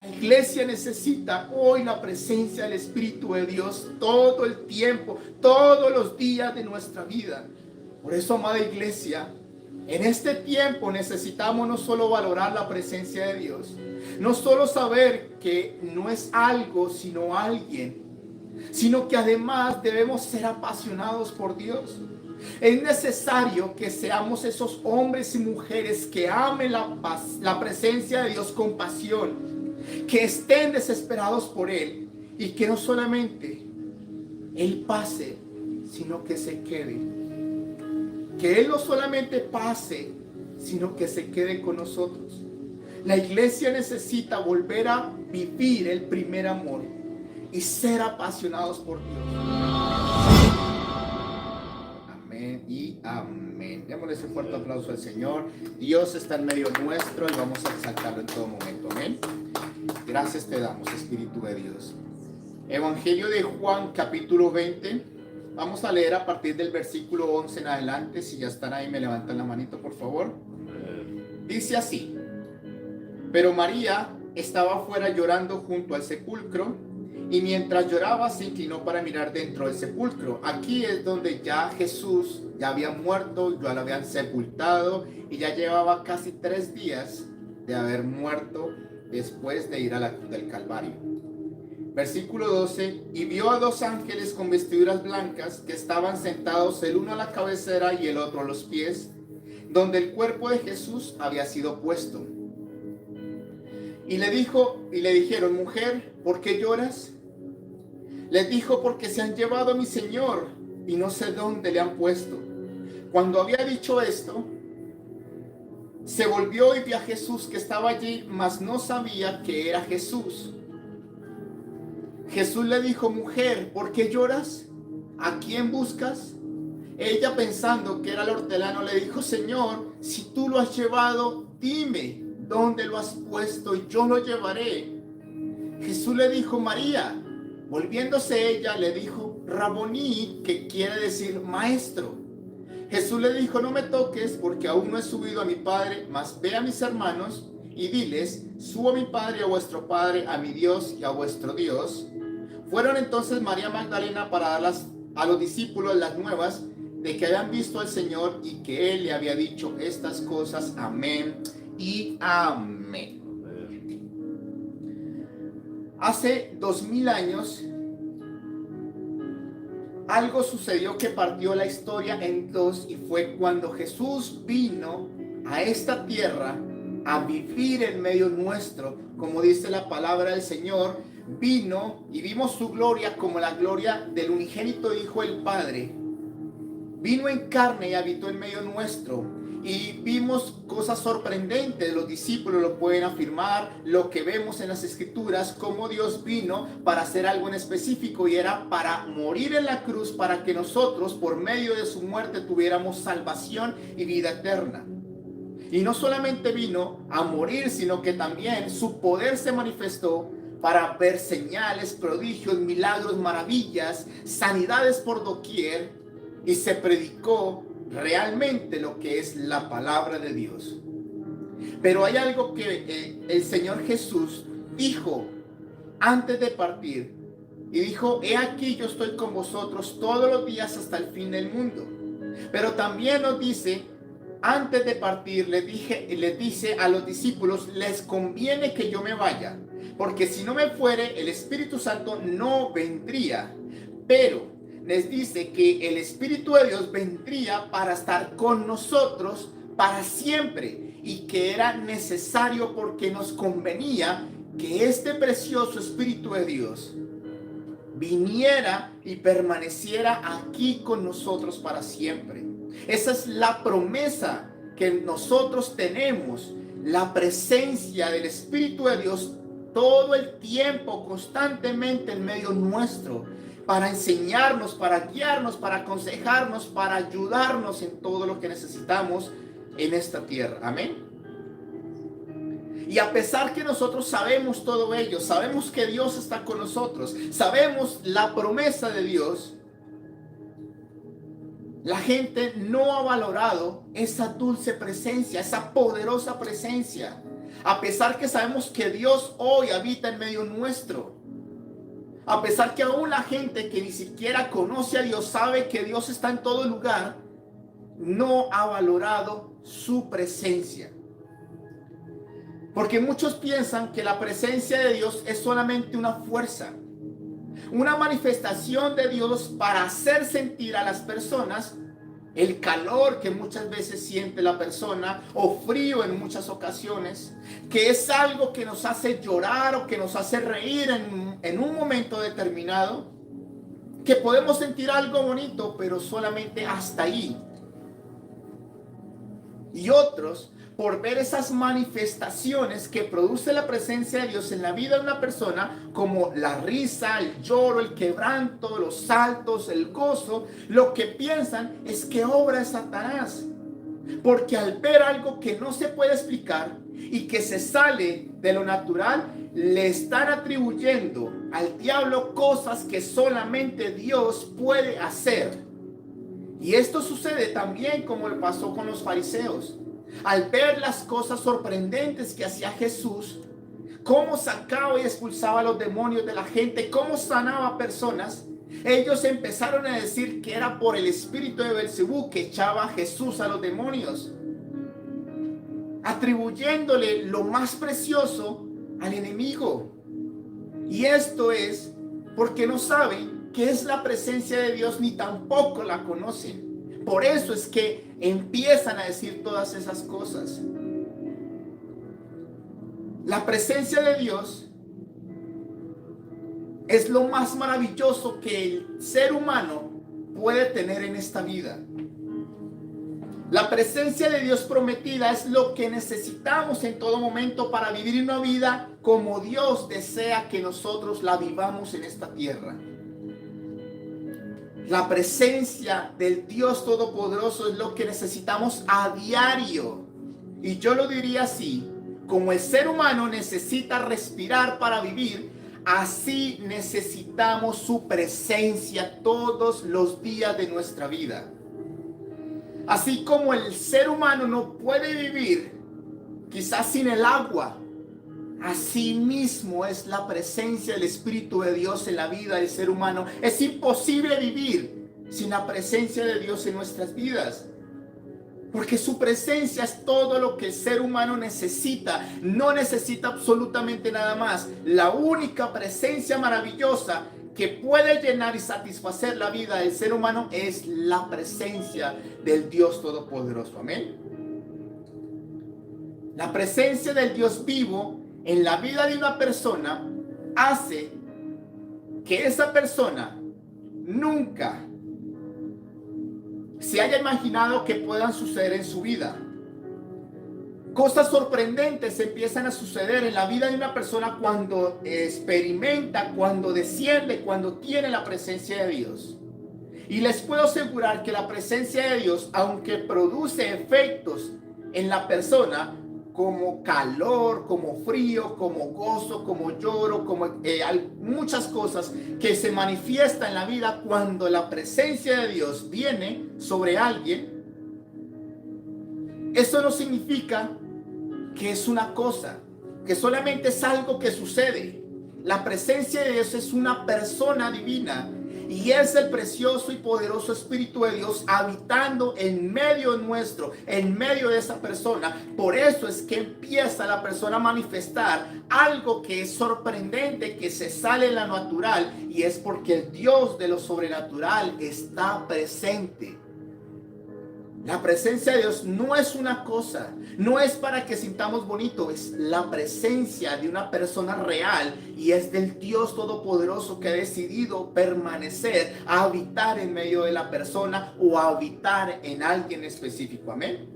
La iglesia necesita hoy la presencia del Espíritu de Dios todo el tiempo, todos los días de nuestra vida. Por eso, amada iglesia, en este tiempo necesitamos no solo valorar la presencia de Dios, no solo saber que no es algo sino alguien, sino que además debemos ser apasionados por Dios. Es necesario que seamos esos hombres y mujeres que amen la presencia de Dios con pasión, que estén desesperados por Él y que no solamente Él pase, sino que se quede. Que Él no solamente pase, sino que se quede con nosotros. La iglesia necesita volver a vivir el primer amor y ser apasionados por Dios. Amén y amén. Démosle ese fuerte aplauso al Señor. Dios está en medio nuestro y vamos a exaltarlo en todo momento. Amén. Gracias te damos, Espíritu de Dios. Evangelio de Juan, capítulo 20. Vamos a leer a partir del versículo 11 en adelante. Si ya están ahí, me levantan la manito, por favor. Dice así: pero María estaba afuera llorando junto al sepulcro, y mientras lloraba se inclinó para mirar dentro del sepulcro. Aquí es donde ya Jesús ya había muerto, ya lo habían sepultado, y ya llevaba casi 3 días de haber muerto después de ir a la cruz del Calvario. Versículo 12: y vio a 2 ángeles con vestiduras blancas que estaban sentados, el uno a la cabecera y el otro a los pies, donde el cuerpo de Jesús había sido puesto. Y le dijeron: mujer, ¿por qué lloras? Les dijo: porque se han llevado a mi Señor y no sé dónde le han puesto. Cuando había dicho esto, se volvió y vio a Jesús que estaba allí, mas no sabía que era Jesús. Jesús le dijo: mujer, ¿por qué lloras? ¿A quién buscas? Ella, pensando que era el hortelano, le dijo: Señor, si tú lo has llevado, dime dónde lo has puesto y yo lo llevaré. Jesús le dijo: María. Volviéndose ella, le dijo: Raboní, que quiere decir maestro. Jesús le dijo: no me toques, porque aún no he subido a mi Padre, mas ve a mis hermanos y diles: subo a mi Padre y a vuestro Padre, a mi Dios y a vuestro Dios. Fueron entonces María Magdalena para dar a los discípulos las nuevas de que habían visto al Señor y que Él le había dicho estas cosas. Amén y amén. Hace 2000 años algo sucedió que partió la historia en dos, y fue cuando Jesús vino a esta tierra a vivir en medio nuestro. Como dice la palabra del Señor, vino y vimos su gloria como la gloria del unigénito Hijo del Padre. Vino en carne y habitó en medio nuestro. Y vimos cosas sorprendentes, los discípulos lo pueden afirmar, lo que vemos en las escrituras, cómo Dios vino para hacer algo en específico, y era para morir en la cruz, para que nosotros por medio de su muerte tuviéramos salvación y vida eterna. Y no solamente vino a morir, sino que también su poder se manifestó para ver señales, prodigios, milagros, maravillas, sanidades por doquier, y se predicó realmente lo que es la palabra de Dios. Pero hay algo que el Señor Jesús dijo antes de partir, y dijo: he aquí, yo estoy con vosotros todos los días hasta el fin del mundo. Pero también nos dice, antes de partir, les dice a los discípulos: les conviene que yo me vaya, porque si no me fuere, el Espíritu Santo no vendría. Pero les dice que el Espíritu de Dios vendría para estar con nosotros para siempre, y que era necesario, porque nos convenía que este precioso Espíritu de Dios viniera y permaneciera aquí con nosotros para siempre. Esa es la promesa que nosotros tenemos, la presencia del Espíritu de Dios todo el tiempo, constantemente en medio nuestro, para enseñarnos, para guiarnos, para aconsejarnos, para ayudarnos en todo lo que necesitamos en esta tierra. Amén. Y a pesar que nosotros sabemos todo ello, sabemos que Dios está con nosotros, sabemos la promesa de Dios, la gente no ha valorado esa dulce presencia, esa poderosa presencia. A pesar que sabemos que Dios hoy habita en medio nuestro. A pesar que aún la gente que ni siquiera conoce a Dios sabe que Dios está en todo lugar, no ha valorado su presencia. Porque muchos piensan que la presencia de Dios es solamente una fuerza, una manifestación de Dios para hacer sentir a las personas el calor que muchas veces siente la persona, o frío en muchas ocasiones, que es algo que nos hace llorar o que nos hace reír en un momento determinado, que podemos sentir algo bonito, pero solamente hasta ahí. Y otros, por ver esas manifestaciones que produce la presencia de Dios en la vida de una persona, como la risa, el lloro, el quebranto, los saltos, el gozo, lo que piensan es que obra es Satanás. Porque al ver algo que no se puede explicar y que se sale de lo natural, le están atribuyendo al diablo cosas que solamente Dios puede hacer. Y esto sucede también como le pasó con los fariseos. Al ver las cosas sorprendentes que hacía Jesús, cómo sacaba y expulsaba a los demonios de la gente, cómo sanaba a personas, ellos empezaron a decir que era por el espíritu de Belcebú que echaba a Jesús a los demonios, atribuyéndole lo más precioso al enemigo. Y esto es porque no saben qué es la presencia de Dios, ni tampoco la conocen. Por eso es que empiezan a decir todas esas cosas. La presencia de Dios es lo más maravilloso que el ser humano puede tener en esta vida. La presencia de Dios prometida es lo que necesitamos en todo momento para vivir una vida como Dios desea que nosotros la vivamos en esta tierra. La presencia del Dios Todopoderoso es lo que necesitamos a diario. Y yo lo diría así: como el ser humano necesita respirar para vivir, así necesitamos su presencia todos los días de nuestra vida. Así como el ser humano no puede vivir quizás sin el agua, así mismo es la presencia del Espíritu de Dios en la vida del ser humano. Es imposible vivir sin la presencia de Dios en nuestras vidas, porque su presencia es todo lo que el ser humano necesita. No necesita absolutamente nada más. La única presencia maravillosa que puede llenar y satisfacer la vida del ser humano es la presencia del Dios Todopoderoso. Amén. La presencia del Dios vivo en la vida de una persona hace que esa persona nunca se haya imaginado que puedan suceder en su vida. Cosas sorprendentes empiezan a suceder en la vida de una persona cuando experimenta, cuando desciende, cuando tiene la presencia de Dios. Y les puedo asegurar que la presencia de Dios, aunque produce efectos en la persona, como calor, como frío, como gozo, como lloro, como hay muchas cosas que se manifiestan en la vida cuando la presencia de Dios viene sobre alguien. Eso no significa que es una cosa, que solamente es algo que sucede. La presencia de Dios es una persona divina y es el precioso y poderoso Espíritu de Dios habitando en medio nuestro, en medio de esa persona. Por eso es que empieza la persona a manifestar algo que es sorprendente, que se sale de lo natural, y es porque el Dios de lo sobrenatural está presente. La presencia de Dios no es una cosa, no es para que sintamos bonito, es la presencia de una persona real y es del Dios Todopoderoso que ha decidido permanecer, a habitar en medio de la persona o a habitar en alguien específico. Amén.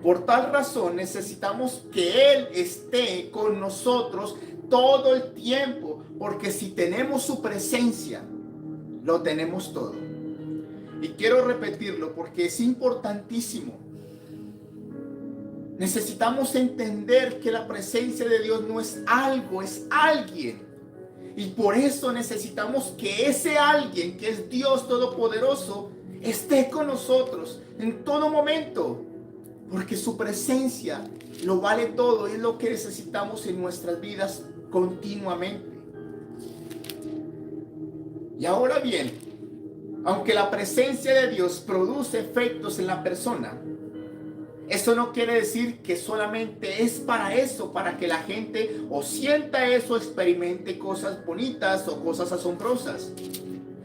Por tal razón necesitamos que Él esté con nosotros todo el tiempo, porque si tenemos su presencia, lo tenemos todo. Y quiero repetirlo porque es importantísimo. Necesitamos entender que la presencia de Dios no es algo, es alguien. Y por eso necesitamos que ese alguien, que es Dios Todopoderoso, esté con nosotros en todo momento. porque su presencia lo vale todo y es lo que necesitamos en nuestras vidas continuamente. Y ahora bien, aunque la presencia de Dios produce efectos en la persona, eso no quiere decir que solamente es para eso, para que la gente o sienta eso, experimente cosas bonitas o cosas asombrosas.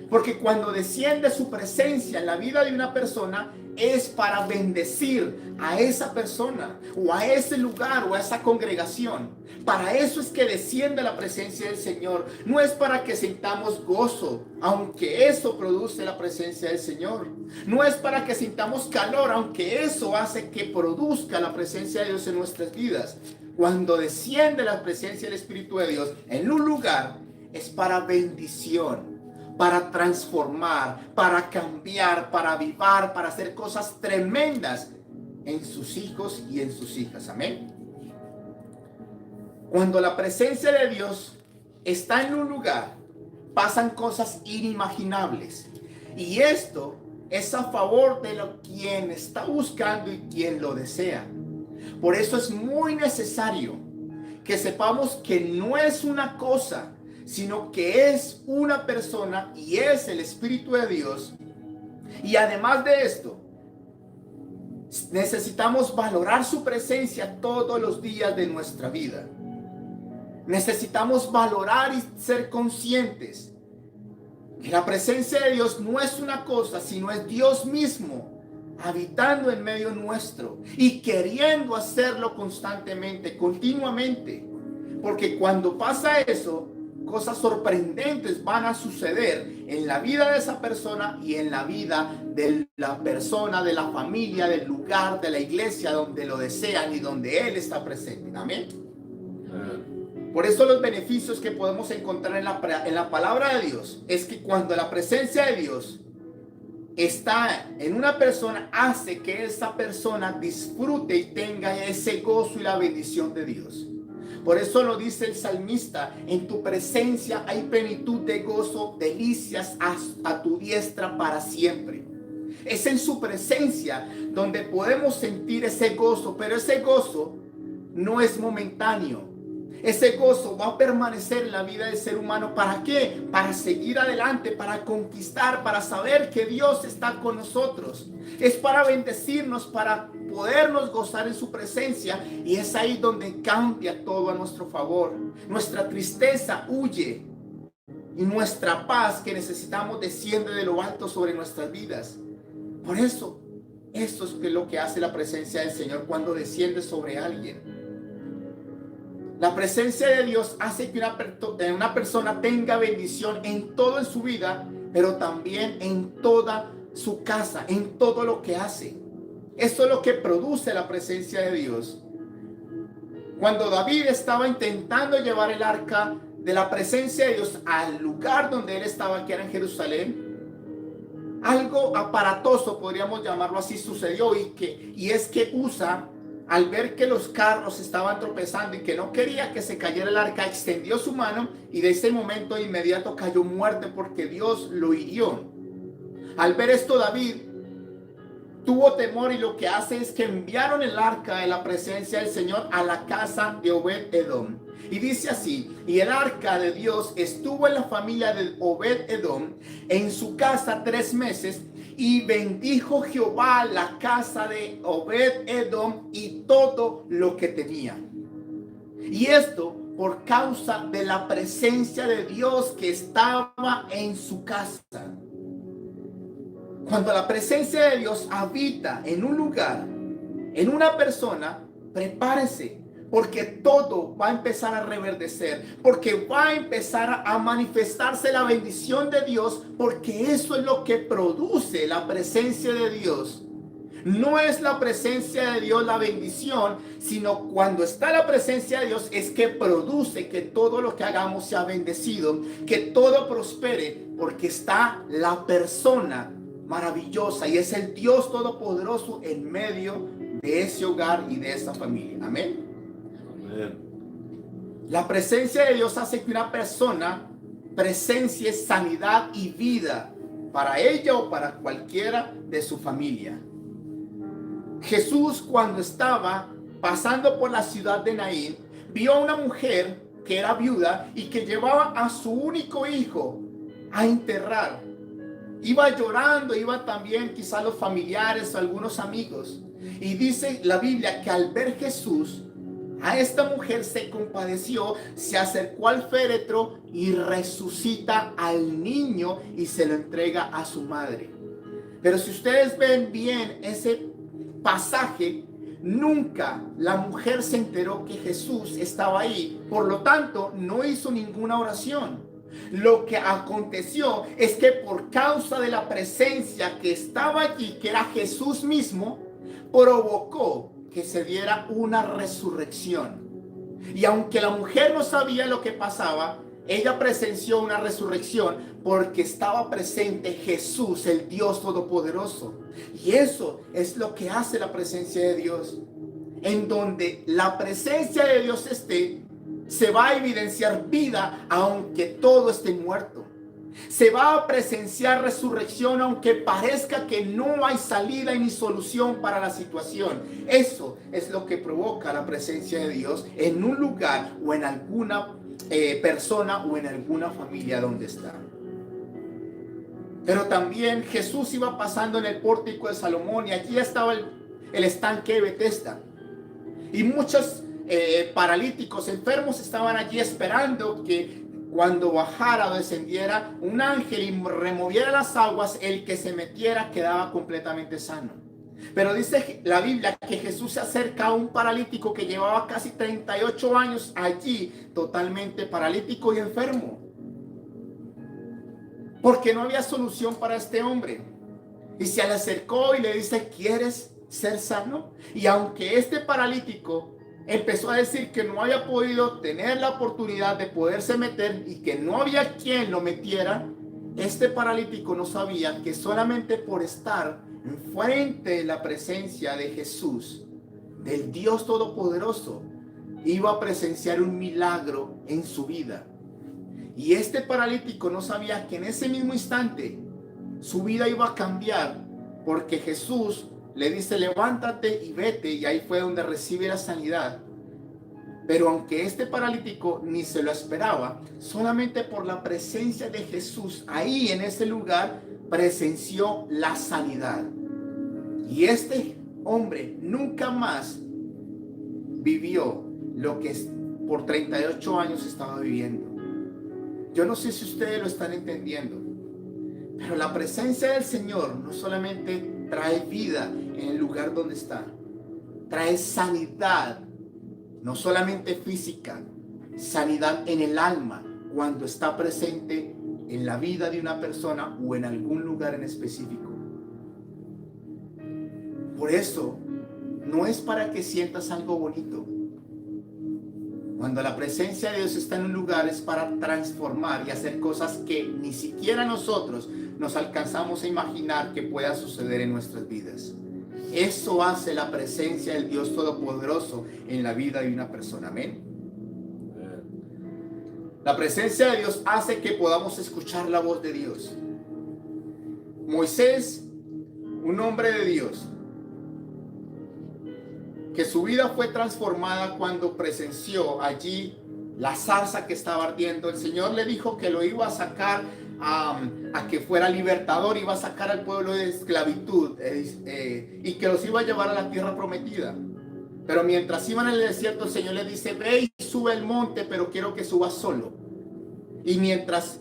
Porque cuando desciende su presencia en la vida de una persona, es para bendecir a esa persona o a ese lugar o a esa congregación. Para eso es que desciende la presencia del Señor. No es para que sintamos gozo, aunque eso produce la presencia del Señor. No es para que sintamos calor, aunque eso hace que produzca la presencia de Dios en nuestras vidas. Cuando desciende la presencia del Espíritu de Dios en un lugar, es para bendición, para transformar, para cambiar, para avivar, para hacer cosas tremendas en sus hijos y en sus hijas. Amén. Cuando la presencia de Dios está en un lugar, pasan cosas inimaginables. Y esto es a favor de quien está buscando y quien lo desea. Por eso es muy necesario que sepamos que no es una cosa, sino que es una persona y es el Espíritu de Dios. Y además de esto, necesitamos valorar su presencia todos los días de nuestra vida. Necesitamos valorar y ser conscientes que la presencia de Dios no es una cosa, sino es Dios mismo habitando en medio nuestro y queriendo hacerlo constantemente, continuamente. Porque cuando pasa eso, cosas sorprendentes van a suceder en la vida de esa persona y en la vida de la persona, de la familia, del lugar, de la iglesia donde lo desean y donde Él está presente. Amén. Por eso los beneficios que podemos encontrar en la palabra de Dios es que cuando la presencia de Dios está en una persona, hace que esa persona disfrute y tenga ese gozo y la bendición de Dios. Por eso lo dice el salmista: en tu presencia hay plenitud de gozo, delicias a tu diestra para siempre. Es en su presencia donde podemos sentir ese gozo, pero ese gozo no es momentáneo. Ese gozo va a permanecer en la vida del ser humano. ¿Para qué? Para seguir adelante, para conquistar, para saber que Dios está con nosotros. Es para bendecirnos, para podernos gozar en su presencia. Y es ahí donde cambia todo a nuestro favor. Nuestra tristeza huye y nuestra paz que necesitamos desciende de lo alto sobre nuestras vidas. Por eso, eso es lo que hace la presencia del Señor cuando desciende sobre alguien. La presencia de Dios hace que una persona tenga bendición en todo en su vida, pero también en toda su casa, en todo lo que hace. Eso es lo que produce la presencia de Dios. Cuando David estaba intentando llevar el arca de la presencia de Dios al lugar donde él estaba, que era en Jerusalén, algo aparatoso, podríamos llamarlo así, sucedió, y es que Usa, al ver que los carros estaban tropezando y que no quería que se cayera el arca, extendió su mano y de ese momento de inmediato cayó muerto porque Dios lo hirió. Al ver esto, David tuvo temor y lo que hace es que enviaron el arca de la presencia del Señor a la casa de Obed-Edom. Y dice así: y el arca de Dios estuvo en la familia de Obed-Edom en su casa 3 meses. Y bendijo Jehová la casa de Obed-Edom y todo lo que tenía. Y esto por causa de la presencia de Dios que estaba en su casa. Cuando la presencia de Dios habita en un lugar, en una persona, prepárese, porque todo va a empezar a reverdecer, porque va a empezar a manifestarse la bendición de Dios, porque eso es lo que produce la presencia de Dios. No es la presencia de Dios la bendición, sino cuando está la presencia de Dios es que produce que todo lo que hagamos sea bendecido, que todo prospere, porque está la persona maravillosa y es el Dios todopoderoso en medio de ese hogar y de esa familia. Amén. La presencia de Dios hace que una persona presencie sanidad y vida para ella o para cualquiera de su familia. Jesús, cuando estaba pasando por la ciudad de Naín, vio a una mujer que era viuda y que llevaba a su único hijo a enterrar. Iba llorando, iba también quizás los familiares o algunos amigos. Y dice la Biblia que al ver Jesús, a esta mujer se compadeció, se acercó al féretro y resucita al niño y se lo entrega a su madre. Pero si ustedes ven bien ese pasaje, nunca la mujer se enteró que Jesús estaba ahí. Por lo tanto, no hizo ninguna oración. Lo que aconteció es que por causa de la presencia que estaba allí, que era Jesús mismo, provocó que se diera una resurrección. Y aunque la mujer no sabía lo que pasaba, ella presenció una resurrección porque estaba presente Jesús, el Dios Todopoderoso. Y eso es lo que hace la presencia de Dios. En donde la presencia de Dios esté, se va a evidenciar vida aunque todo esté muerto. Se va a presenciar resurrección aunque parezca que no hay salida ni solución para la situación. Eso es lo que provoca la presencia de Dios en un lugar o en alguna persona o en alguna familia donde está. Pero también Jesús iba pasando en el pórtico de Salomón y allí estaba el estanque de Betesda. Y muchos paralíticos, enfermos estaban allí esperando que cuando bajara o descendiera un ángel y removiera las aguas, el que se metiera quedaba completamente sano. Pero dice la Biblia que Jesús se acerca a un paralítico que llevaba casi 38 años allí, totalmente paralítico y enfermo, porque no había solución para este hombre. Y se le acercó y le dice: ¿quieres ser sano? Y aunque este paralítico empezó a decir que no había podido tener la oportunidad de poderse meter y que no había quien lo metiera, este paralítico no sabía que solamente por estar enfrente de la presencia de Jesús, del Dios Todopoderoso, iba a presenciar un milagro en su vida. Y este paralítico no sabía que en ese mismo instante su vida iba a cambiar, porque Jesús le dice: levántate y vete, y ahí fue donde recibe la sanidad. Pero aunque este paralítico ni se lo esperaba, solamente por la presencia de Jesús ahí en ese lugar presenció la sanidad. Y este hombre nunca más vivió lo que por 38 años estaba viviendo. Yo no sé si ustedes lo están entendiendo, pero la presencia del Señor no solamente trae vida en el lugar donde está, trae sanidad, no solamente física, sanidad en el alma, cuando está presente en la vida de una persona o en algún lugar en específico. Por eso, no es para que sientas algo bonito. Cuando la presencia de Dios está en un lugar, es para transformar y hacer cosas que ni siquiera nosotros nos alcanzamos a imaginar que pueda suceder en nuestras vidas. Eso hace la presencia del Dios Todopoderoso en la vida de una persona. Amén. La presencia de Dios hace que podamos escuchar la voz de Dios. Moisés, un hombre de Dios, que su vida fue transformada cuando presenció allí la zarza que estaba ardiendo. El Señor le dijo que lo iba a sacar a que fuera libertador, iba a sacar al pueblo de esclavitud y que los iba a llevar a la tierra prometida. Pero mientras iban en el desierto, el Señor le dice: ve y sube el monte, pero quiero que subas solo. Y mientras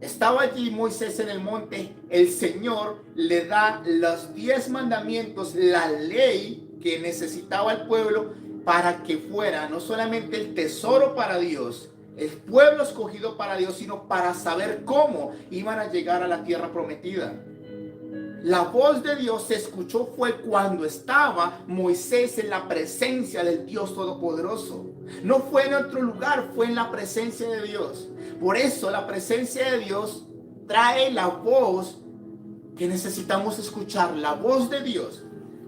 estaba allí Moisés en el monte, el Señor le da los 10 mandamientos, la ley que necesitaba el pueblo para que fuera no solamente el tesoro para Dios, el pueblo escogido para Dios, sino para saber cómo iban a llegar a la tierra prometida. La voz de Dios se escuchó fue cuando estaba Moisés en la presencia del Dios Todopoderoso. No fue en otro lugar, fue en la presencia de Dios. Por eso la presencia de Dios trae la voz que necesitamos escuchar, la voz de Dios,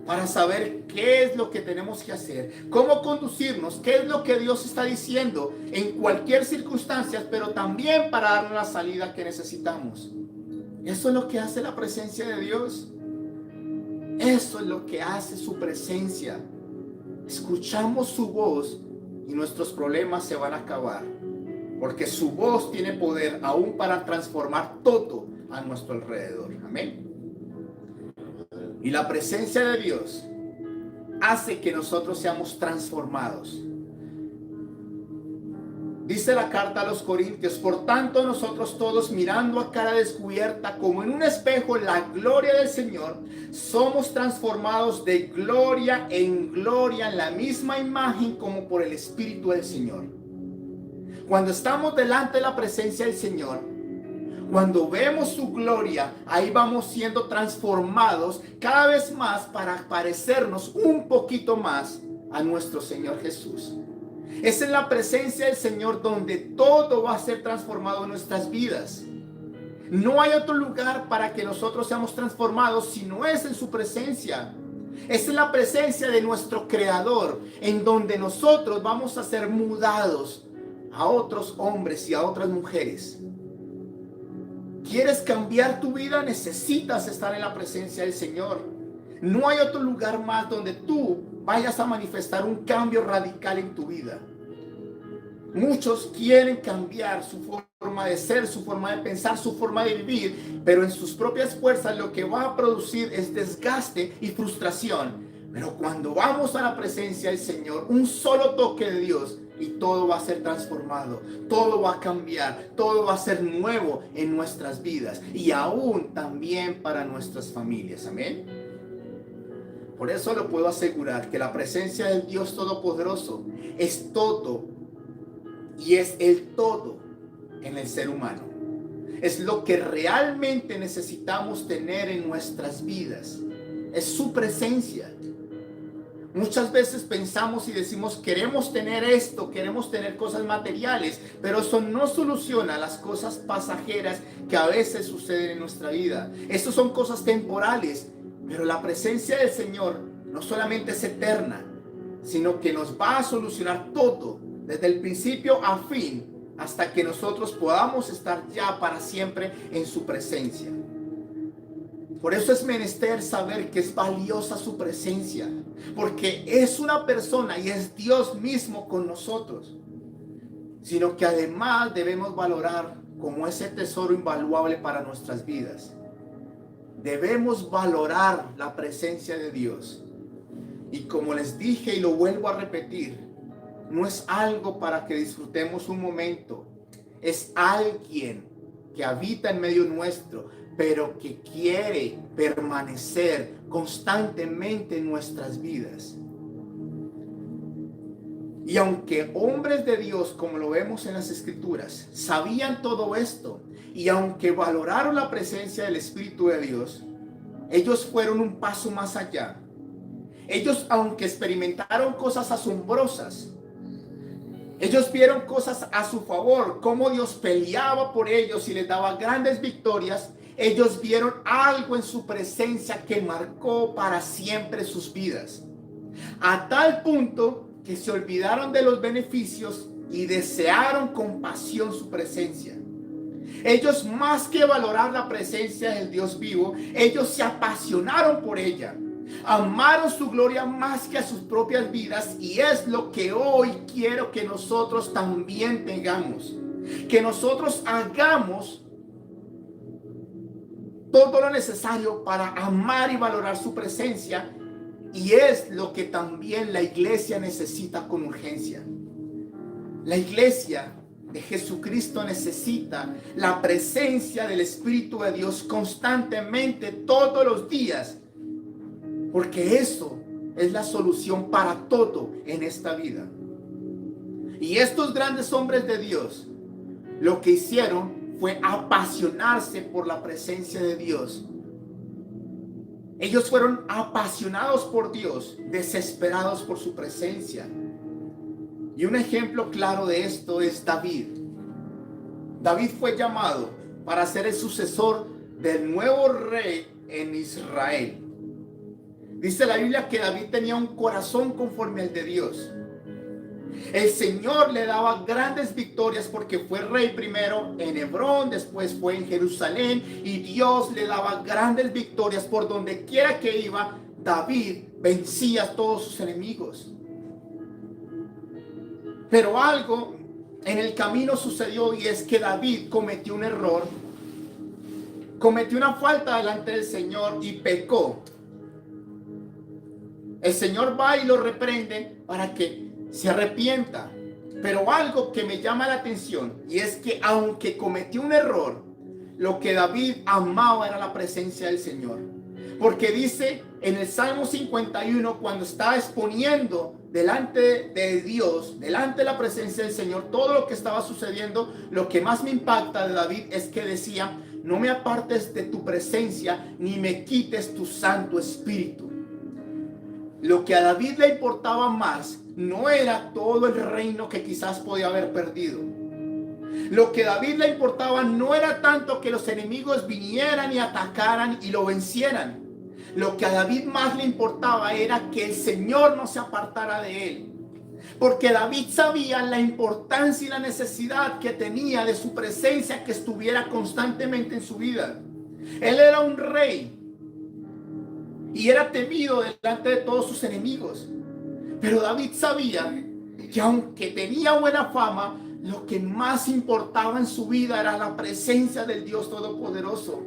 para saber qué es lo que tenemos que hacer, cómo conducirnos, qué es lo que Dios está diciendo en cualquier circunstancia, pero también para darnos la salida que necesitamos. Eso es lo que hace la presencia de Dios. Eso es lo que hace su presencia. Escuchamos su voz y nuestros problemas se van a acabar, porque su voz tiene poder aún para transformar todo a nuestro alrededor. Amén. Y la presencia de Dios hace que nosotros seamos transformados. Dice la carta a los Corintios: por tanto nosotros todos, mirando a cara descubierta como en un espejo la gloria del Señor, somos transformados de gloria en gloria en la misma imagen como por el Espíritu del Señor. Cuando estamos delante de la presencia del Señor, cuando vemos su gloria, ahí vamos siendo transformados cada vez más para parecernos un poquito más a nuestro Señor Jesús. Es en la presencia del Señor donde todo va a ser transformado en nuestras vidas. No hay otro lugar para que nosotros seamos transformados si no es en su presencia. Es en la presencia de nuestro Creador, en donde nosotros vamos a ser mudados a otros hombres y a otras mujeres. ¿Quieres cambiar tu vida? Necesitas estar en la presencia del Señor. No hay otro lugar más donde tú vayas a manifestar un cambio radical en tu vida. Muchos quieren cambiar su forma de ser, su forma de pensar, su forma de vivir, pero en sus propias fuerzas lo que va a producir es desgaste y frustración. Pero cuando vamos a la presencia del Señor, un solo toque de Dios y todo va a ser transformado, todo va a cambiar, todo va a ser nuevo en nuestras vidas y aún también para nuestras familias. Amén. Por eso lo puedo asegurar que la presencia del Dios Todopoderoso es todo y es el todo en el ser humano. Es lo que realmente necesitamos tener en nuestras vidas. Es su presencia. Muchas veces pensamos y decimos: queremos tener esto, queremos tener cosas materiales, pero eso no soluciona las cosas pasajeras que a veces suceden en nuestra vida. Estas son cosas temporales, pero la presencia del Señor no solamente es eterna, sino que nos va a solucionar todo, desde el principio a fin, hasta que nosotros podamos estar ya para siempre en su presencia. Por eso es menester saber que es valiosa su presencia, porque es una persona y es Dios mismo con nosotros, sino que además debemos valorar como ese tesoro invaluable para nuestras vidas. Debemos valorar la presencia de Dios. Y como les dije y lo vuelvo a repetir, no es algo para que disfrutemos un momento, es alguien que habita en medio nuestro, pero que quiere permanecer constantemente en nuestras vidas. Y aunque hombres de Dios, como lo vemos en las Escrituras, sabían todo esto, y aunque valoraron la presencia del Espíritu de Dios, ellos fueron un paso más allá. Ellos, aunque experimentaron cosas asombrosas, ellos vieron cosas a su favor, cómo Dios peleaba por ellos y les daba grandes victorias. Ellos vieron algo en su presencia que marcó para siempre sus vidas, a tal punto que se olvidaron de los beneficios y desearon con pasión su presencia. Ellos, más que valorar la presencia del Dios vivo, ellos se apasionaron por ella. Amaron su gloria más que a sus propias vidas, y es lo que hoy quiero que nosotros también tengamos. Que nosotros hagamos todo lo necesario para amar y valorar su presencia, y es lo que también la iglesia necesita con urgencia. La iglesia de Jesucristo necesita la presencia del Espíritu de Dios constantemente, todos los días, porque eso es la solución para todo en esta vida. Y estos grandes hombres de Dios lo que hicieron fue apasionarse por la presencia de Dios. Ellos fueron apasionados por Dios, desesperados por su presencia. Y un ejemplo claro de esto es David. David fue llamado para ser el sucesor del nuevo rey en Israel. Dice la Biblia que David tenía un corazón conforme al de Dios. El Señor le daba grandes victorias porque fue rey primero en Hebrón, después fue en Jerusalén, y Dios le daba grandes victorias por donde quiera que iba. David vencía a todos sus enemigos. Pero algo en el camino sucedió, y es que David cometió un error, cometió una falta delante del Señor y pecó. El Señor va y lo reprende para que se arrepienta. Pero algo que me llama la atención, y es que aunque cometió un error, lo que David amaba era la presencia del Señor. Porque dice en el Salmo 51, cuando está exponiendo delante de Dios, delante de la presencia del Señor, todo lo que estaba sucediendo, lo que más me impacta de David es que decía: no me apartes de tu presencia, ni me quites tu Santo Espíritu. Lo que a David le importaba más no era todo el reino que quizás podía haber perdido. Lo que a David le importaba no era tanto que los enemigos vinieran y atacaran y lo vencieran. Lo que a David más le importaba era que el Señor no se apartara de él. Porque David sabía la importancia y la necesidad que tenía de su presencia, que estuviera constantemente en su vida. Él era un rey y era temido delante de todos sus enemigos. Pero David sabía que aunque tenía buena fama, lo que más importaba en su vida era la presencia del Dios Todopoderoso.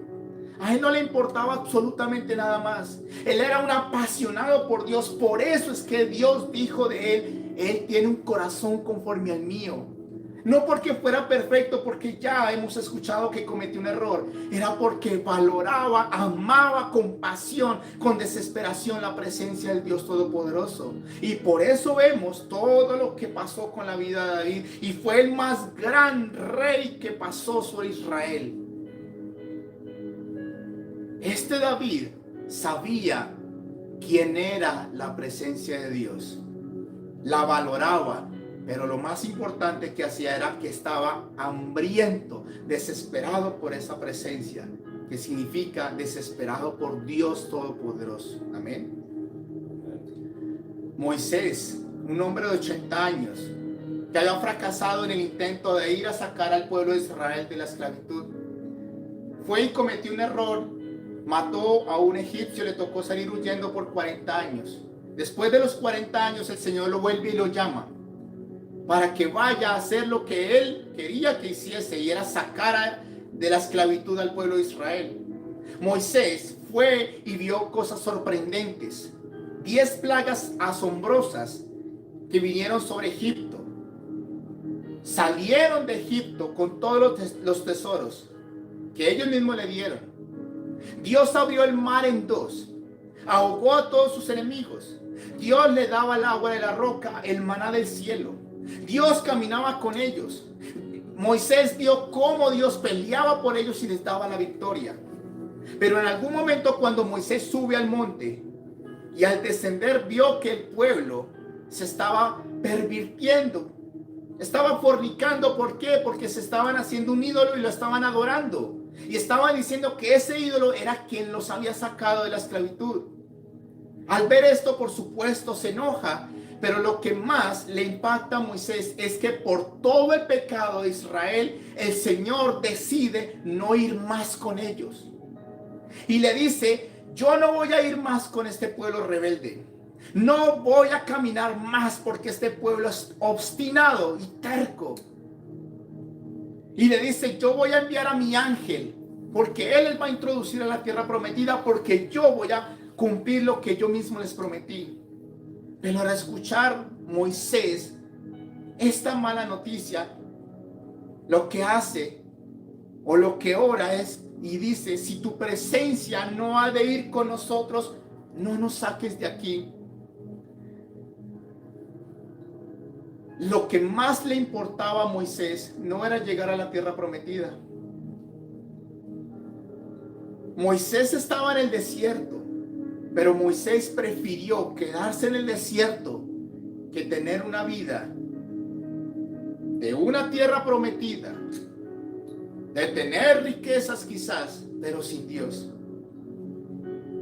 A él no le importaba absolutamente nada más. Él era un apasionado por Dios. Por eso es que Dios dijo de él: él tiene un corazón conforme al mío. No porque fuera perfecto, porque ya hemos escuchado que cometió un error. Era porque valoraba, amaba con pasión, con desesperación la presencia del Dios Todopoderoso. Y por eso vemos todo lo que pasó con la vida de David. Y fue el más gran rey que pasó sobre Israel. Este David sabía quién era la presencia de Dios. La valoraba. Pero lo más importante que hacía era que estaba hambriento, desesperado por esa presencia, que significa desesperado por Dios Todopoderoso. Amén. Moisés, un hombre de 80 años, que había fracasado en el intento de ir a sacar al pueblo de Israel de la esclavitud, fue y cometió un error, mató a un egipcio, le tocó salir huyendo por 40 años. Después de los 40 años, el Señor lo vuelve y lo llama para que vaya a hacer lo que él quería que hiciese, y era sacar de la esclavitud al pueblo de Israel. Moisés fue y vio cosas sorprendentes, 10 plagas asombrosas que vinieron sobre Egipto. Salieron de Egipto con todos los tesoros que ellos mismos le dieron. Dios abrió el mar en dos, ahogó a todos sus enemigos. Dios le daba el agua de la roca, el maná del cielo. Dios caminaba con ellos. Moisés vio cómo Dios peleaba por ellos y les daba la victoria. Pero en algún momento, cuando Moisés sube al monte y al descender vio que el pueblo se estaba pervirtiendo, estaba fornicando. ¿Por qué? Porque se estaban haciendo un ídolo y lo estaban adorando. Y estaban diciendo que ese ídolo era quien los había sacado de la esclavitud. Al ver esto, por supuesto, se enoja. Pero lo que más le impacta a Moisés es que por todo el pecado de Israel, el Señor decide no ir más con ellos. Y le dice: yo no voy a ir más con este pueblo rebelde. No voy a caminar más porque este pueblo es obstinado y terco. Y le dice: yo voy a enviar a mi ángel, porque él les va a introducir a la tierra prometida, porque yo voy a cumplir lo que yo mismo les prometí. Pero al escuchar Moisés esta mala noticia, lo que hace o lo que ora es y dice: si tu presencia no ha de ir con nosotros, no nos saques de aquí. Lo que más le importaba a Moisés no era llegar a la tierra prometida. Moisés estaba en el desierto, pero Moisés prefirió quedarse en el desierto que tener una vida de una tierra prometida, de tener riquezas quizás, pero sin Dios.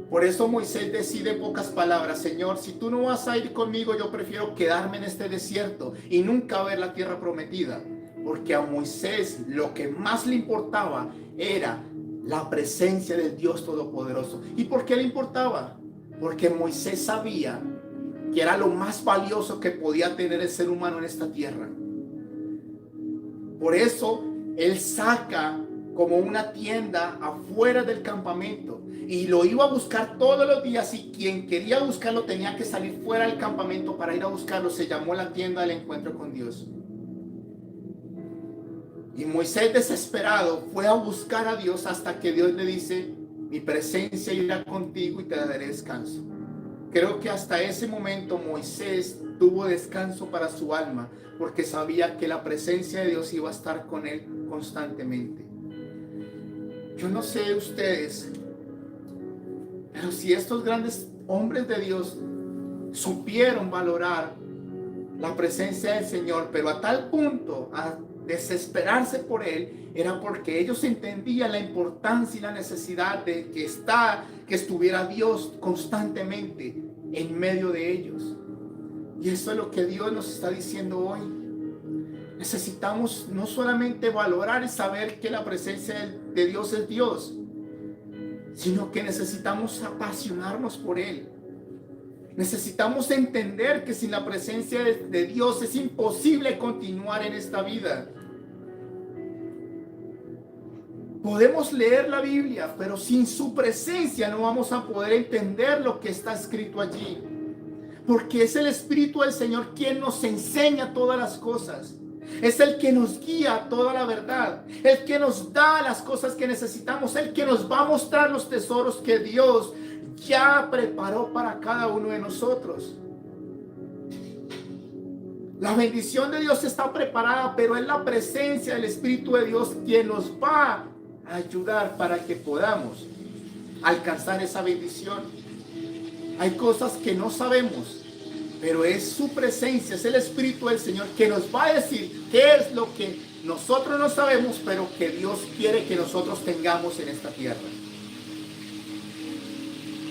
Por eso Moisés decide en pocas palabras: Señor, si tú no vas a ir conmigo, yo prefiero quedarme en este desierto y nunca ver la tierra prometida. Porque a Moisés lo que más le importaba era la presencia del Dios Todopoderoso. ¿Y por qué le importaba? Porque Moisés sabía que era lo más valioso que podía tener el ser humano en esta tierra. Por eso él saca como una tienda afuera del campamento y lo iba a buscar todos los días, y quien quería buscarlo tenía que salir fuera del campamento para ir a buscarlo. Se llamó la tienda del encuentro con Dios. Y Moisés, desesperado, fue a buscar a Dios hasta que Dios le dice: mi presencia irá contigo y te daré descanso. Creo que hasta ese momento Moisés tuvo descanso para su alma, porque sabía que la presencia de Dios iba a estar con él constantemente. Yo no sé ustedes, pero si estos grandes hombres de Dios supieron valorar la presencia del Señor, pero a tal punto a desesperarse por él, era porque ellos entendían la importancia y la necesidad de que estuviera Dios constantemente en medio de ellos. Y eso es lo que Dios nos está diciendo hoy. Necesitamos no solamente valorar y saber que la presencia de Dios es Dios, sino que necesitamos apasionarnos por Él. Necesitamos entender que sin la presencia de Dios es imposible continuar en esta vida. Podemos leer la Biblia, pero sin su presencia no vamos a poder entender lo que está escrito allí. Porque es el Espíritu del Señor quien nos enseña todas las cosas. Es el que nos guía a toda la verdad, el que nos da las cosas que necesitamos, el que nos va a mostrar los tesoros que Dios ya preparó para cada uno de nosotros. La bendición de Dios está preparada, pero es la presencia del Espíritu de Dios quien nos va a ayudar para que podamos alcanzar esa bendición. Hay cosas que no sabemos, pero es su presencia, es el Espíritu del Señor que nos va a decir qué es lo que nosotros no sabemos, pero que Dios quiere que nosotros tengamos en esta tierra.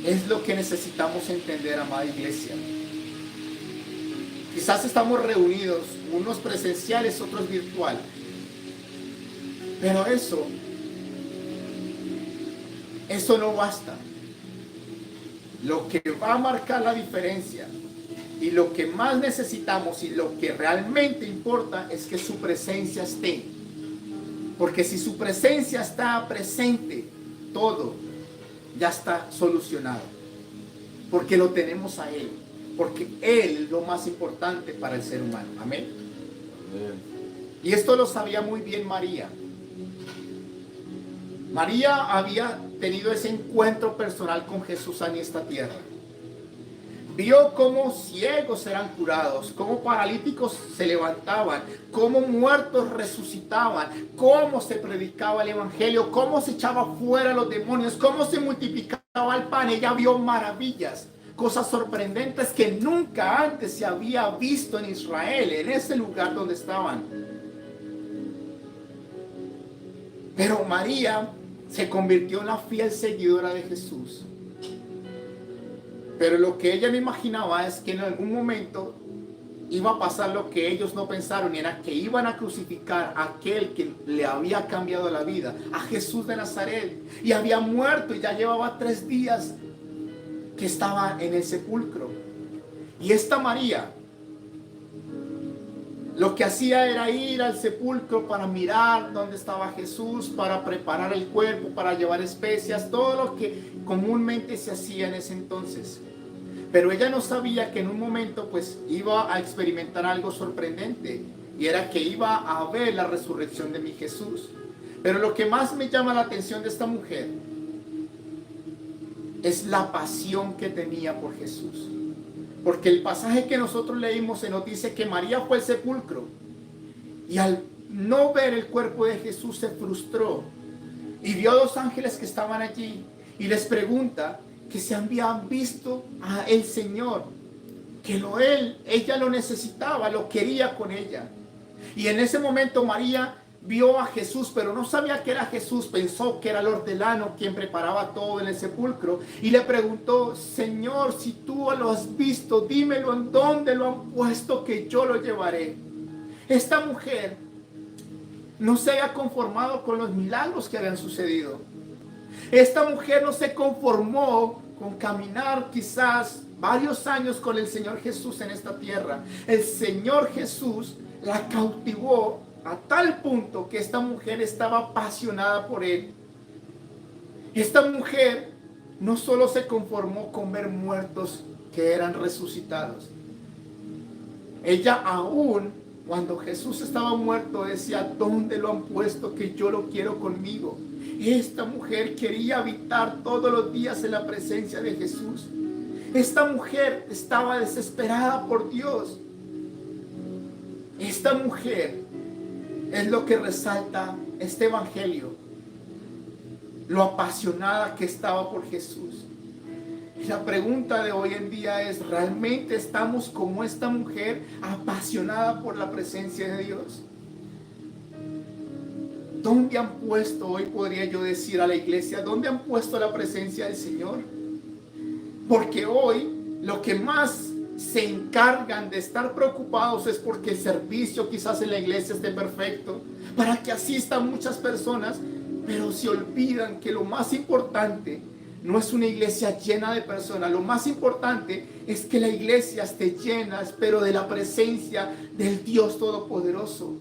Es lo que necesitamos entender, amada iglesia. Quizás estamos reunidos, unos presenciales, otros virtual, pero eso no basta. Lo que va a marcar la diferencia y lo que más necesitamos y lo que realmente importa es que su presencia esté. Porque si su presencia está presente, todo ya está solucionado. Porque lo tenemos a Él. Porque Él es lo más importante para el ser humano. Amén. Amén. Y esto lo sabía muy bien María. María había tenido ese encuentro personal con Jesús en esta tierra. Vio cómo ciegos eran curados, cómo paralíticos se levantaban, cómo muertos resucitaban, cómo se predicaba el evangelio, cómo se echaba fuera los demonios, cómo se multiplicaba el pan. Ella vio maravillas, cosas sorprendentes que nunca antes se había visto en Israel, en ese lugar donde estaban. Pero María se convirtió en la fiel seguidora de Jesús. Pero lo que ella no imaginaba es que en algún momento iba a pasar lo que ellos no pensaron, y era que iban a crucificar a aquel que le había cambiado la vida, a Jesús de Nazaret, y había muerto y ya llevaba 3 días que estaba en el sepulcro. Y esta María lo que hacía era ir al sepulcro para mirar dónde estaba Jesús, para preparar el cuerpo, para llevar especias, todo lo que comúnmente se hacía en ese entonces. Pero ella no sabía que en un momento pues iba a experimentar algo sorprendente, y era que iba a ver la resurrección de mi Jesús. Pero lo que más me llama la atención de esta mujer es la pasión que tenía por Jesús. Porque el pasaje que nosotros leímos se nos dice que María fue al sepulcro y al no ver el cuerpo de Jesús se frustró y vio a 2 ángeles que estaban allí y les pregunta que si habían visto a el Señor, que ella lo necesitaba, lo quería con ella. Y en ese momento María vio a Jesús, pero no sabía que era Jesús, pensó que era el hortelano quien preparaba todo en el sepulcro, y le preguntó: Señor, si tú lo has visto, dímelo en dónde lo han puesto, que yo lo llevaré. Esta mujer no se había conformado con los milagros que habían sucedido. Esta mujer no se conformó con caminar quizás varios años con el Señor Jesús en esta tierra, el Señor Jesús la cautivó a tal punto que esta mujer estaba apasionada por Él. Esta mujer no solo se conformó con ver muertos que eran resucitados. Ella aún, cuando Jesús estaba muerto, decía: ¿dónde lo han puesto que yo lo quiero conmigo? Esta mujer quería habitar todos los días en la presencia de Jesús. Esta mujer estaba desesperada por Dios. Esta mujer es lo que resalta este evangelio, lo apasionada que estaba por Jesús. Y la pregunta de hoy en día es: ¿realmente estamos como esta mujer, apasionada por la presencia de Dios? ¿Dónde han puesto, hoy podría yo decir a la iglesia, dónde han puesto la presencia del Señor? Porque hoy lo que más se encargan de estar preocupados es porque el servicio quizás en la iglesia esté perfecto, para que asistan muchas personas, pero se olvidan que lo más importante no es una iglesia llena de personas. Lo más importante es que la iglesia esté llena, pero de la presencia del Dios Todopoderoso.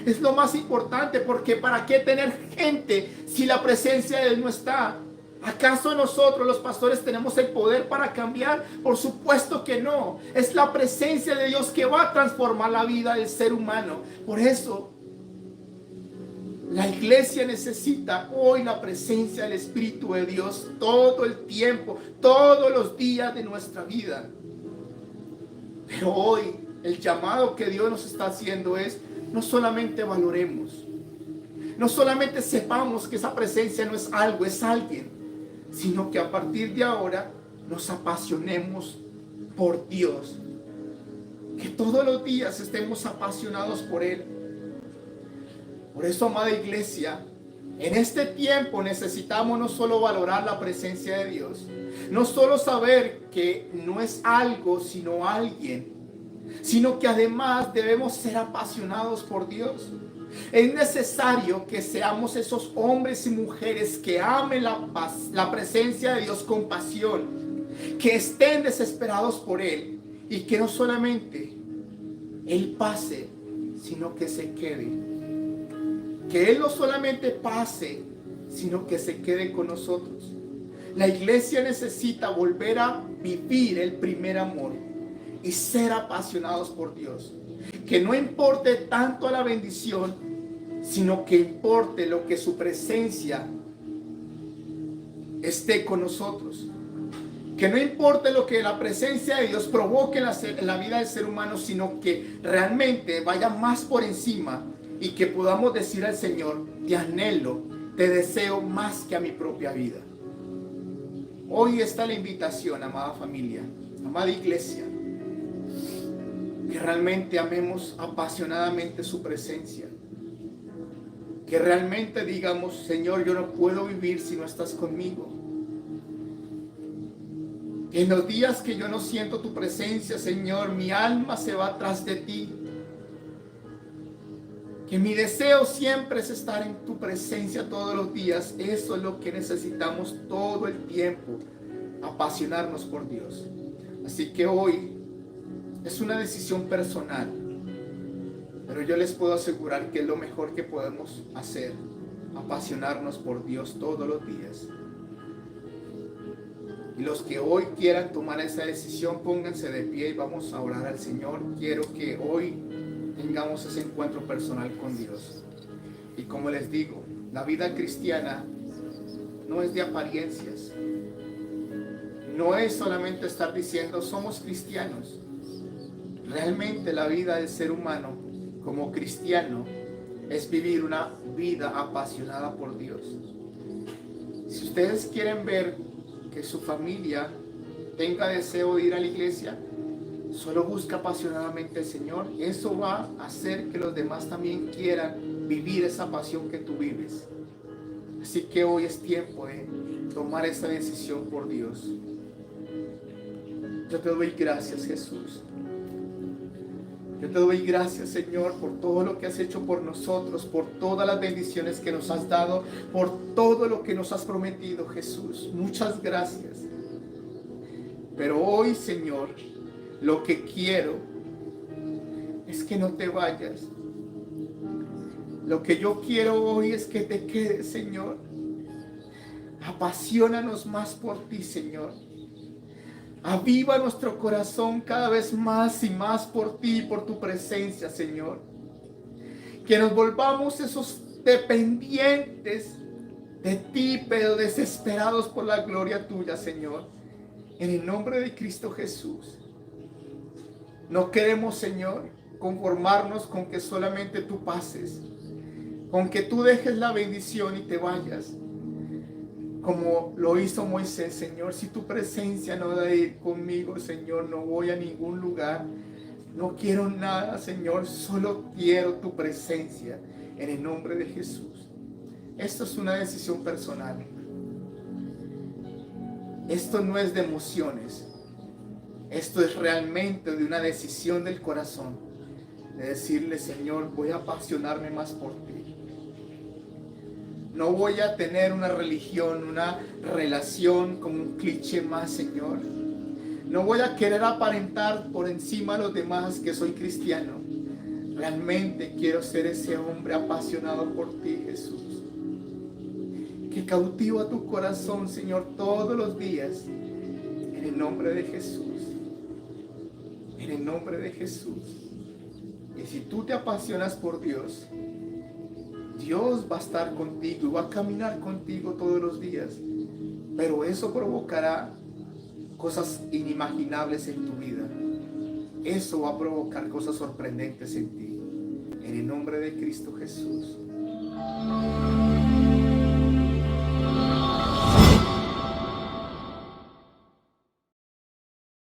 Es lo más importante, porque ¿para qué tener gente si la presencia de Él no está? ¿Acaso nosotros los pastores tenemos el poder para cambiar? Por supuesto que no. Es la presencia de Dios que va a transformar la vida del ser humano. Por eso la iglesia necesita hoy la presencia del Espíritu de Dios todo el tiempo, todos los días de nuestra vida. Pero hoy el llamado que Dios nos está haciendo es: no solamente valoremos, no solamente sepamos que esa presencia no es algo, es alguien, sino que a partir de ahora nos apasionemos por Dios. Que todos los días estemos apasionados por Él. Por eso, amada iglesia, en este tiempo necesitamos no solo valorar la presencia de Dios, no solo saber que no es algo sino alguien, sino que además debemos ser apasionados por Dios. Es necesario que seamos esos hombres y mujeres que amen la presencia de Dios con pasión, que estén desesperados por Él, y que no solamente Él pase, sino que se quede. Que Él no solamente pase, sino que se quede con nosotros. La iglesia necesita volver a vivir el primer amor y ser apasionados por Dios. Que no importe tanto la bendición, sino que importe lo que su presencia esté con nosotros. Que no importe lo que la presencia de Dios provoque en la vida del ser humano, sino que realmente vaya más por encima, y que podamos decir al Señor: te anhelo, te deseo más que a mi propia vida. Hoy está la invitación, amada familia, amada iglesia, que realmente amemos apasionadamente su presencia. Que realmente digamos: Señor, yo no puedo vivir si no estás conmigo. En los días que yo no siento tu presencia, Señor, mi alma se va tras de ti. Que mi deseo siempre es estar en tu presencia todos los días. Eso es lo que necesitamos todo el tiempo, apasionarnos por Dios. Así que hoy es una decisión personal, pero yo les puedo asegurar que es lo mejor que podemos hacer, apasionarnos por Dios todos los días. Y los que hoy quieran tomar esa decisión, pónganse de pie y vamos a orar al Señor. Quiero que hoy tengamos ese encuentro personal con Dios. Y como les digo, la vida cristiana no es de apariencias. No es solamente estar diciendo somos cristianos. Realmente la vida del ser humano como cristiano es vivir una vida apasionada por Dios. Si ustedes quieren ver que su familia tenga deseo de ir a la iglesia, solo busca apasionadamente al Señor. Eso va a hacer que los demás también quieran vivir esa pasión que tú vives. Así que hoy es tiempo de tomar esa decisión por Dios. Yo te doy gracias, Jesús. Yo te doy gracias, Señor, por todo lo que has hecho por nosotros, por todas las bendiciones que nos has dado, por todo lo que nos has prometido, Jesús. Muchas gracias. Pero hoy, Señor, lo que quiero es que no te vayas. Lo que yo quiero hoy es que te quedes, Señor. Apaciónanos más por ti, Señor. Aviva nuestro corazón cada vez más y más por ti y por tu presencia, Señor. Que nos volvamos esos dependientes de ti, pero desesperados por la gloria tuya, Señor. En el nombre de Cristo Jesús. No queremos, Señor, conformarnos con que solamente tú pases, con que tú dejes la bendición y te vayas, como lo hizo Moisés, Señor. Si tu presencia no da ir conmigo, Señor, no voy a ningún lugar. No quiero nada, Señor, solo quiero tu presencia, en el nombre de Jesús. Esto es una decisión personal. Esto no es de emociones. Esto es realmente de una decisión del corazón, de decirle, Señor, voy a apasionarme más por ti. No voy a tener una religión, una relación como un cliché más, Señor. No voy a querer aparentar por encima de los demás que soy cristiano. Realmente quiero ser ese hombre apasionado por ti, Jesús. Que cautiva tu corazón, Señor, todos los días. En el nombre de Jesús. En el nombre de Jesús. Y si tú te apasionas por Dios, Dios va a estar contigo y va a caminar contigo todos los días. Pero eso provocará cosas inimaginables en tu vida. Eso va a provocar cosas sorprendentes en ti. En el nombre de Cristo Jesús.